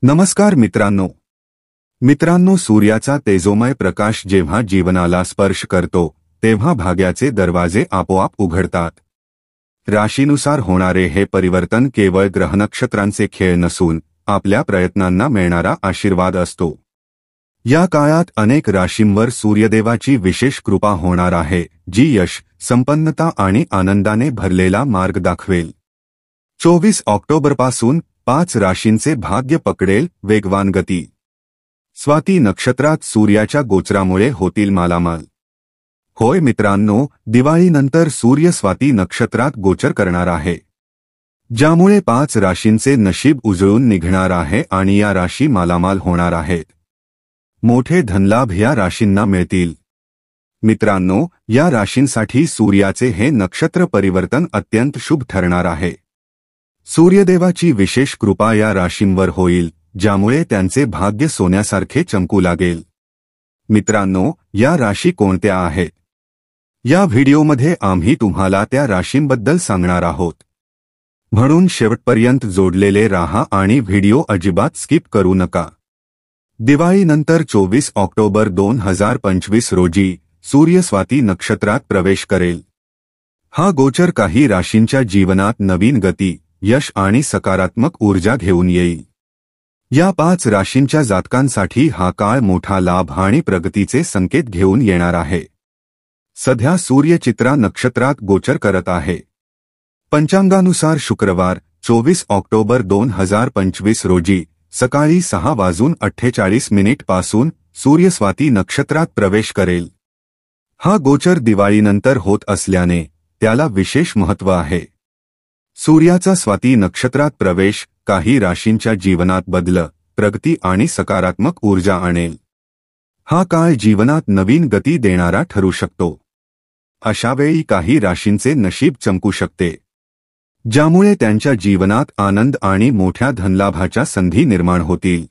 नमस्कार मित्रांनो, सूर्याचा तेजोमय प्रकाश जेव्हा जीवनाला स्पर्श करतो तेव्हा भाग्याचे दरवाजे आपोआप उघडतात। राशीनुसार होणारे हे परिवर्तन केवळ ग्रहनक्षत्रांचे खेळ नसून आपल्या प्रयत्नांना मिळणारा आशीर्वाद असतो। या काळात अनेक राशींवर सूर्यदेवाची विशेष कृपा होणार आहे, जी यश, संपन्नता आणि आनंदाने भरलेला मार्ग दाखवेल। 24 ऑक्टोबरपासून 5 राशींचे भाग्य पकडेल वेगवान गती। स्वाती नक्षत्रात सूर्याच्या गोचरामुळे होतील मालामाल। होय मित्रांनो, दिवाळीनंतर सूर्य स्वाती नक्षत्रात गोचर करणार आहे, ज्यामुळे 5 राशींचे नशीब उजळून निघणार आहे आणि या राशी मालामाल होणार आहेत। मोठे धनलाभ या राशींना मिळतील। मित्रांनो, या राशींसाठी सूर्याचे हे नक्षत्र परिवर्तन अत्यंत शुभ ठरणार आहे। सूर्यदेवाची विशेष कृपा या राशींवर होईल, ज्यामुळे त्यांचे भाग्य सोन्यासारखे चमकू लागेल। मित्रांनो, या राशी कोणत्या आहेत? या व्हिडिओमध्ये आम्ही तुम्हाला त्या राशींबद्दल सांगणार आहोत, म्हणून शेवटपर्यंत जोडलेले राहा आणि व्हिडिओ अजिबात स्किप करू नका। दिवाळीनंतर 24 ऑक्टोबर 2025 रोजी सूर्य स्वाती नक्षत्रात प्रवेश करेल। हा गोचर काही राशींच्या जीवनात नवीन गती, यश आणि सकारात्मक ऊर्जा घेऊन येईल। या 5 राशींच्या जातकांसाठी हा काळ मोठा लाभ आणि प्रगतीचे संकेत घेऊन येणार आहे। सध्या सूर्य चित्रा नक्षत्रात गोचर करत आहे। पंचांगानुसार शुक्रवार 24 ऑक्टोबर 2025 रोजी सकाळी 6:48 पासून सूर्य स्वाती नक्षत्रात प्रवेश करेल। हा गोचर दिवाळीनंतर होत असल्याने त्याला विशेष महत्त्व आहे। सूर्याचा स्वाती नक्षत्रात प्रवेश काही राशींच्या जीवनात बदल, प्रगती आणि सकारात्मक ऊर्जा आणेल। हा काळ जीवनात नवीन गती देणारा ठरू शकतो। अशावेळी काही राशींचे नशीब चमकू शकते, ज्यामुळे त्यांच्या जीवनात आनंद आणि मोठ्या धनलाभाच्या संधी निर्माण होतील।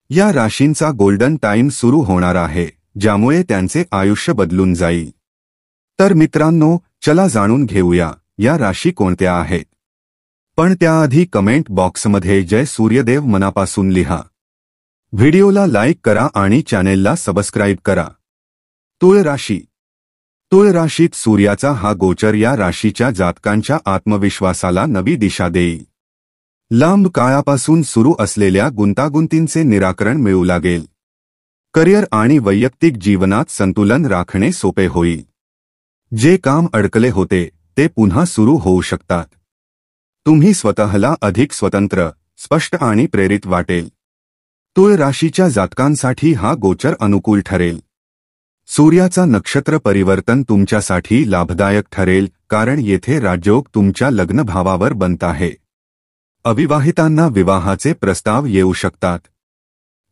या राशींचा गोल्डन टाइम सुरू होणार आहे, ज्यामुळे त्यांचे आयुष्य बदलून जाईल। तर मित्रांनो, चला जाणून घेऊया या राशी कोणत्या आहेत। पण त्याआधी कमेंट बॉक्समध्ये जय सूर्यदेव मनापासून लिहा। व्हिडिओला लाईक करा आणि चॅनेलला सबस्क्राईब करा। तुळ राशी। तुळ राशीत सूर्याचा हा गोचर या राशीच्या जातकांच्या आत्मविश्वासाला नवी दिशा देईल। लांब काळापासून सुरू असलेल्या गुंतागुंतींचे निराकरण मिळू लागेल। करिअर आणि वैयक्तिक जीवनात संतुलन राखणे सोपे होईल। जे काम अडकले होते ते पुन्हा सुरू होऊ शकतात। तुम्ही स्वतःला अधिक स्वतंत्र, स्पष्ट आणि प्रेरित वाटेल। तुळ राशीच्या जातकांसाठी हा गोचर अनुकूल ठरेल। सूर्याचा नक्षत्र परिवर्तन तुमच्यासाठी लाभदायक ठरेल, कारण येथे राजयोग तुमच्या लग्न भावावर बनत आहे। अविवाहितांना विवाहाचे प्रस्ताव येऊ शकतात।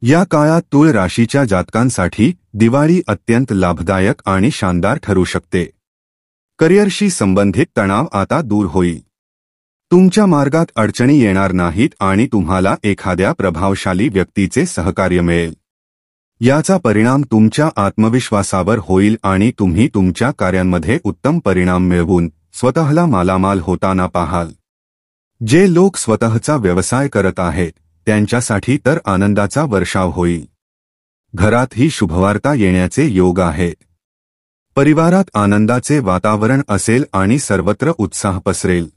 या काळात तुळ राशीच्या जातकांसाठी दिवाळी अत्यंत लाभदायक आणि शानदार ठरू शकते। करिअरशी संबंधित तणाव आता दूर होईल। तुमच्या मार्गात अडचणी येणार नाहीत आणि तुम्हाला एखाद्या प्रभावशाली व्यक्तीचे सहकार्य मिळेल। याचा परिणाम तुमच्या आत्मविश्वासावर होईल आणि तुम्ही तुमच्या कार्यांमध्ये उत्तम परिणाम मिळवून स्वतःला मालामाल होताना पाहाल। जे लोक स्वतःचा व्यवसाय करत आहेत त्यांच्यासाठी तर आनंदाचा वर्षाव होईल। घरातही शुभवार्ता येण्याचे योग आहेत। परिवारात आनंदाचे वातावरण असेल आणि सर्वत्र उत्साह पसरेल।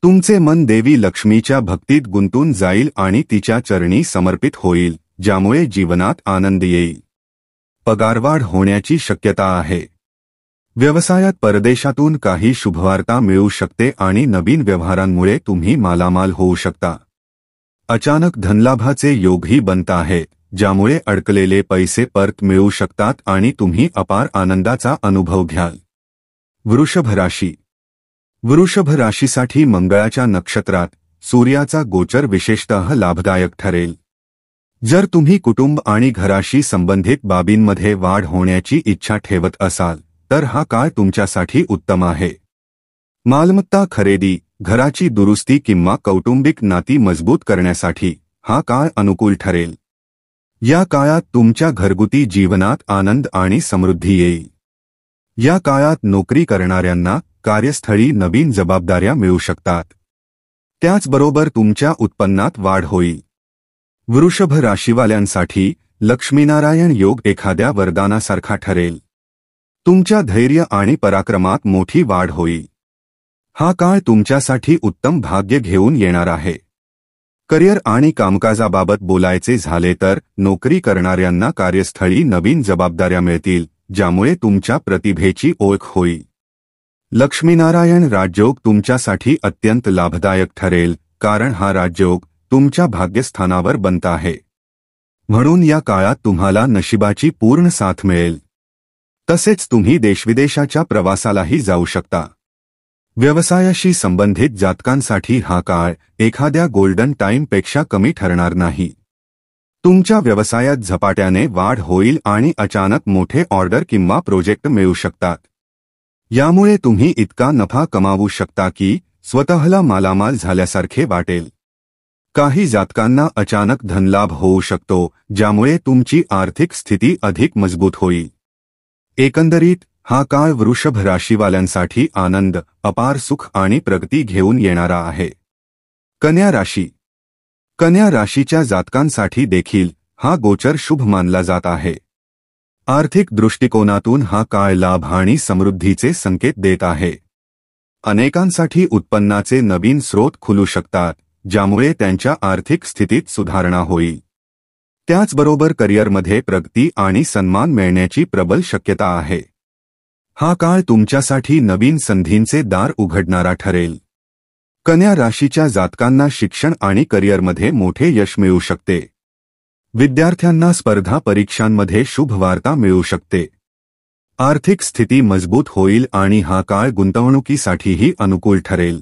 तुमचे मन देवी लक्ष्मीच्या भक्तीत गुंतून जाईल आणि तिच्या चरणी समर्पित होईल, ज्यामुळे जीवनात आनंद येईल। पगारवाढ होण्याची शक्यता आहे। व्यवसायात परदेशातून काही शुभवार्ता मिळू शकते आणि नवीन व्यवहारांमुळे तुम्ही मालामाल होऊ शकता। अचानक धनलाभाचे योगही बनत आहेत, ज्यामुळे अडकलेले पैसे परत मिळू शकतात आणि तुम्ही अपार आनंदाचा अनुभव घ्याल। वृषभ राशी। वृषभ राशीसाठी मंगळाच्या नक्षत्रात सूर्याचा गोचर विशेषतः लाभदायक ठरेल। जर तुम्ही कुटुंब आणि घराशी संबंधित बाबींमध्ये वाढ होण्याची इच्छा ठेवत असाल तर हा काळ तुमच्यासाठी उत्तम आहे। मालमत्ता खरेदी, घराची दुरुस्ती किंवा कौटुंबिक नाती मजबूत करण्यासाठी हा काळ अनुकूल ठरेल। या काळात तुमच्या घरगुती जीवनात आनंद आणि समृद्धी येईल। या काळात नोकरी करणाऱ्यांना कार्यस्थळी नवीन जबाबदाऱ्या मिळू शकतात। त्याचबरोबर तुमच्या उत्पन्नात वाढ होईल। वृषभ राशीवाल्यांसाठी लक्ष्मीनारायण योग एखाद्या वरदानासारखा ठरेल. तुमच्या धैर्य आणि पराक्रमात मोठी वाढ होईल. हा काळ तुमच्यासाठी उत्तम भाग्य घेऊन येणार आहे. करिअर आणि कामकाजाबाबत बोलायचे झाले तर नोकरी करणाऱ्यांना कार्यस्थळी नवीन जबाबदाऱ्या मिळतील, ज्यामुळे तुमच्या प्रतिभेची ओळख होईल. लक्ष्मीनारायण राजयोग तुमच्यासाठी अत्यंत लाभदायक ठरेल, कारण हा राजयोग तुमच्या भाग्यस्थानावर बनत आहे. म्हणून या काळात तुम्हाला नशिबाची पूर्ण साथ मिळेल. तसेच तुम्ही देशविदेशाच्या प्रवासालाही जाऊ शकता. व्यवसायाशी संबंधित जातकांसाठी हा काळ एखाद्या गोल्डन टाईमपेक्षा कमी ठरणार नाही. तुमच्या व्यवसायात झपाट्याने वाढ होईल आणि अचानक मोठे ऑर्डर किंवा प्रोजेक्ट मिळू शकतात. यामुळे तुम्ही इतका नफा कमावू शकता की स्वतःला मालामाल झाल्यासारखे वाटेल. काही जातकांना अचानक धनलाभ होऊ शकतो, ज्यामुळे तुमची आर्थिक स्थिती अधिक मजबूत होईल. एकंदरीत हा काळ वृषभ राशीवाल्यांसाठी आनंद, अपार सुख आणि प्रगती घेऊन येणारा आहे. कन्या राशी. कन्या राशीच्या जातकांसाठी देखील हा गोचर शुभ मानला जात आहे. आर्थिक दृष्टिकोनातून हा काळ लाभ आणि समृद्धीचे संकेत देत आहे. अनेकांसाठी उत्पन्नाचे नवीन स्रोत खुलू शकतात, ज्यामुळे त्यांच्या आर्थिक स्थितीत सुधारणा होईल. त्याचबरोबर करिअरमध्ये प्रगती आणि सन्मान मिळण्याची प्रबल शक्यता आहे. हा काळ तुमच्यासाठी नवीन संधींचे दार उघडणारा ठरेल. कन्या राशीच्या जातकांना शिक्षण आणि करिअरमध्ये मोठे यश मिळू शकते. विद्यार्थ्यांना स्पर्धा परीक्षांमध्ये शुभ वार्ता मिळू शकते. आर्थिक स्थिती मजबूत होईल आणि हा काळ गुंतवणुकीसाठीही अनुकूल ठरेल.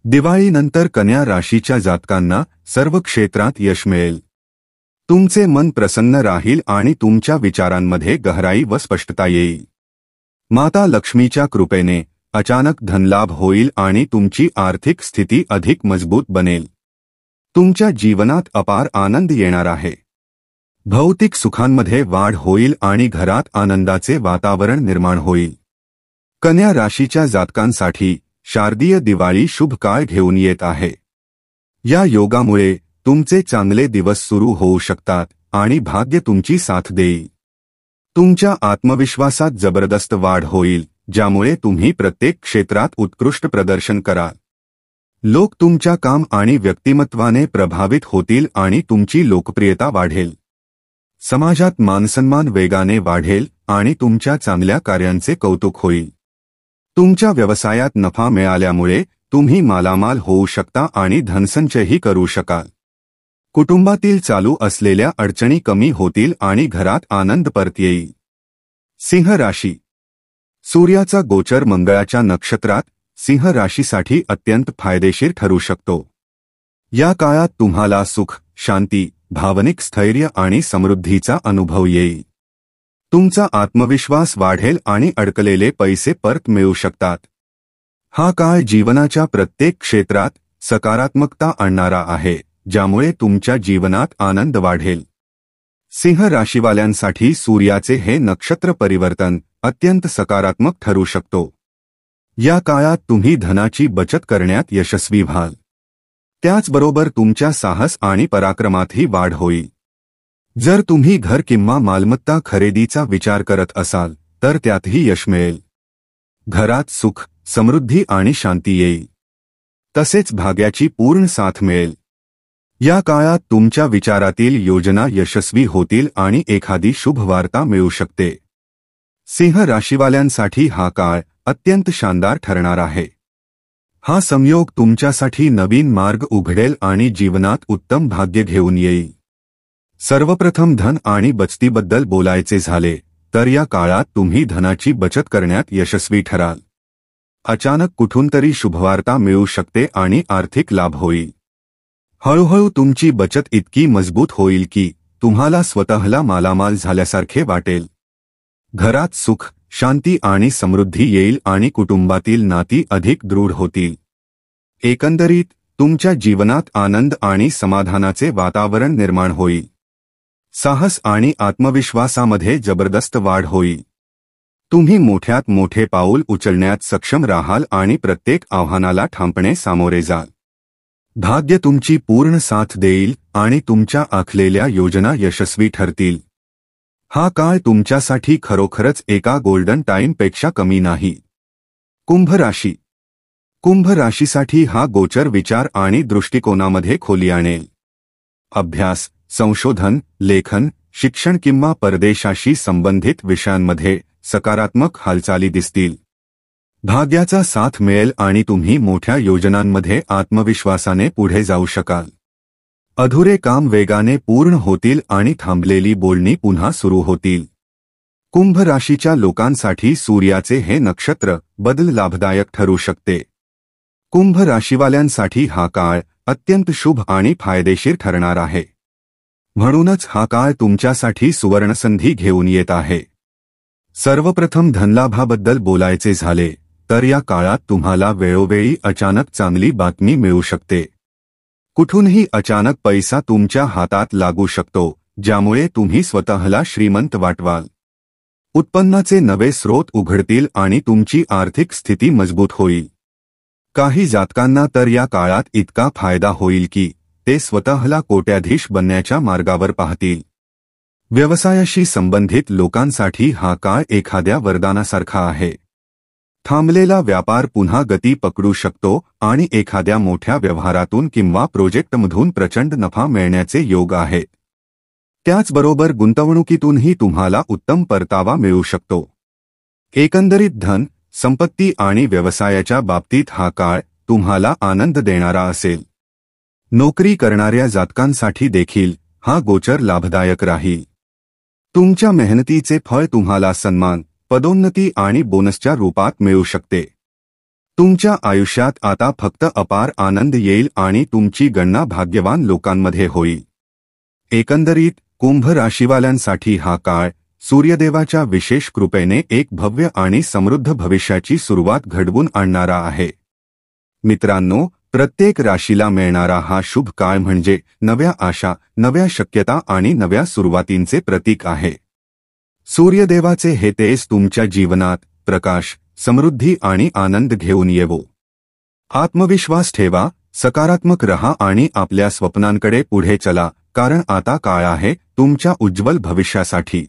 दिवाळीनंतर कन्या राशीच्या जातकांना सर्व क्षेत्रात यश मिळेल. तुमचे मन प्रसन्न राहील आणि तुमच्या विचारांमध्ये गहराई व स्पष्टता येईल. माता लक्ष्मीच्या कृपेने अचानक धनलाभ होईल आणि तुमची आर्थिक स्थिती अधिक मजबूत बनेल. तुमच्या जीवनात अपार आनंद येणार आहे. भौतिक सुखांमध्ये वाढ होईल आणि घरात आनंदाचे वातावरण निर्माण होईल. कन्या राशीच्या जातकांसाठी शारदीय दिवाळी शुभ काळ घेऊन येत आहे. या योगामुळे तुमचे चांगले दिवस सुरू होऊ शकतात आणि भाग्य तुमची साथ देईल. तुमच्या आत्मविश्वासात जबरदस्त वाढ होईल, ज्यामुळे तुम्ही प्रत्येक क्षेत्रात उत्कृष्ट प्रदर्शन कराल. लोक तुमच्या काम आणि व्यक्तिमत्वाने प्रभावित होतील आणि तुमची लोकप्रियता वाढेल. समाजात मानसन्मान वेगाने वाढेल आणि तुमच्या चांगल्या कार्यांचे कौतुक होईल. तुमच्या व्यवसायात नफा मिळाल्यामुळे तुम्ही मालामाल होऊ शकता आणि धनसंचयही करू शकाल. कुटुंबातील चालू असलेल्या अडचणी कमी होतील आणि घरात आनंद परत येईल. सिंह राशी. सूर्याचा गोचर मंगळाच्या नक्षत्रात सिंह राशीसाठी अत्यंत फायदेशीर ठरू शकतो. या काळात तुम्हाला सुख, शांती, भावनिक स्थैर्य आणि समृद्धीचा अनुभव येईल. तुमचा आत्मविश्वास वाढेल आणि अडकलेले पैसे परत मिळू शकतात. हा काळ जीवनाच्या प्रत्येक क्षेत्रात सकारात्मकता आणणारा आहे, ज्यामुळे तुमच्या जीवनात आनंद वाढेल. सिंह राशीवाल्यांसाठी सूर्याचे हे नक्षत्र परिवर्तन अत्यंत सकारात्मक ठरू शकतो. या काळात तुम्ही धनाची बचत करण्यात यशस्वी व्हाल. त्याचबरोबर तुमच्या साहस आणि पराक्रमातही वाढ होईल. जर तुम्ही घर किंवा मालमत्ता खरेदीचा विचार करत असाल तर त्यातही यश मिळेल. घरात सुख, समृद्धी आणि शांती येईल. तसेच भाग्याची पूर्ण साथ मिळेल. या काळात तुमच्या विचारातील योजना यशस्वी होतील आणि एखादी शुभ वार्ता मिळू शकते. सिंह राशीवाल्यांसाठी हा काळ अत्यंत शानदार ठरणार आहे. हा संयोग तुमच्यासाठी नवीन मार्ग उघडेल आणि जीवनात उत्तम भाग्य घेऊन येईल. सर्वप्रथम धन आणि बचतीबद्दल बोलायचे झाले तर या काळात तुम्ही धनाची बचत करण्यात यशस्वी ठराल. अचानक कुठूनतरी शुभवार्ता मिळू शकते आणि आर्थिक लाभ होईल. हळूहळू तुमची बचत इतकी मजबूत होईल की तुम्हाला स्वतःला मालामाल झाल्यासारखे वाटेल. घरात सुख, शांती आणि समृद्धी येईल आणि कुटुंबातील नाती अधिक दृढ होतील. एकंदरीत तुमच्या जीवनात आनंद आणि समाधानाचे वातावरण निर्माण होईल. साहस आणि आत्मविश्वासामध्ये जबरदस्त वाढ होईल. तुम्ही मोठ्यात मोठे पाऊल उचलण्यात सक्षम राहाल आणि प्रत्येक आव्हानाला ठामपणे सामोरे जाल. भाग्य तुमची पूर्ण साथ देईल आणि तुमच्या आखलेल्या योजना यशस्वी ठरतील। हा काळ तुमच्यासाठी खरोखरच एका गोल्डन टाइमपेक्षा कमी नाही। कुंभ राशी। कुंभ राशीसाठी हा गोचर विचार आणि दृष्टिकोनामध्ये खोली आणेल। अभ्यास, संशोधन, लेखन, शिक्षण किंवा परदेशाशी संबंधित विषयांमध्ये सकारात्मक हालचाली दिसतील। भाग्याचा साथ मिळेल आणि तुम्ही मोठ्या योजनांमध्ये आत्मविश्वासाने पुढे जाऊ शकाल। अधुरे काम वेगाने पूर्ण होतील आणि थांबलेली बोलणी पुन्हा सुरू होतील। कुंभ राशीच्या लोकांसाठी सूर्याचे हे नक्षत्र बदल लाभदायक ठरू शकते। कुंभ राशीवाल्यांसाठी हा काळ अत्यंत शुभ आणि फायदेशीर ठरणार आहे। म्हणूनच हा काळ तुमच्यासाठी सुवर्णसंधी घेऊन येत आहे। सर्वप्रथम धनलाभाबद्दल बोलायचे झाले तर या काळात तुम्हाला वेळोवेळी अचानक चांगली बातमी मिळू शकते। कुठूनही अचानक पैसा तुमच्या हातात लागू शकतो, ज्यामुळे तुम्ही स्वतःला श्रीमंत वाटवाल। उत्पन्नाचे नवे स्रोत उघडतील आणि तुमची आर्थिक स्थिती मजबूत होईल। काही जातकांना तर या काळात इतका फायदा होईल की ते स्वतःला कोट्याधीश बनण्याच्या मार्गावर पाहतील। व्यवसायाशी संबंधित लोकांसाठी हा काळ एखाद्या वरदानासारखा आहे। थांबलेला व्यापार पुन्हा गती पकडू शकतो आणि एखाद्या मोठ्या व्यवहारातून किंवा प्रोजेक्टमधून प्रचंड नफा मिळण्याचे योग आहेत। त्याचबरोबर गुंतवणुकीतूनही तुम्हाला उत्तम परतावा मिळू शकतो। एकंदरीत धन, संपत्ती आणि व्यवसायाच्या बाबतीत हा काळ तुम्हाला आनंद देणारा असेल। नोकरी करणाऱ्या जातकांसाठी देखील हा गोचर लाभदायक राहील। तुमच्या मेहनतीचे फळ तुम्हाला सन्मान, पदोन्नती आणि बोनसच्या रूपात मिळू शकते। तुमच्या आयुष्यात आता फक्त अपार आनंद येईल आणि तुमची गणना भाग्यवान लोकांमध्ये होईल। एकंदरीत कुंभ राशीवाल्यांसाठी हा काळ सूर्यदेवाच्या विशेष कृपेने एक भव्य आणि समृद्ध भविष्याची सुरुवात घडवून आणणारा आहे। मित्रांनो, प्रत्येक राशीला मिळणारा हा शुभ काळ म्हणजे नव्या आशा, नव्या शक्यता आणि नव्या सुरुवातींचे प्रतीक आहे। सूर्यदेवाचे हे तेज तुमच्या जीवनात प्रकाश, समृद्धी आणि आनंद घेऊन येवो। आत्मविश्वास ठेवा, सकारात्मक रहा आणि आपल्या स्वप्नांकडे पुढे चला, कारण आता काळ आहे तुमच्या उज्ज्वल भविष्यासाठी।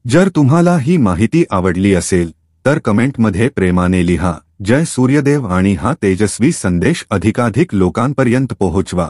जर तुम्हाला ही माहिती आवडली असेल तर कमेंटमध्ये प्रेमाने लिहा जय सूर्यदेव आणि हा तेजस्वी संदेश अधिकाधिक लोकांपर्यंत पोहोचवा।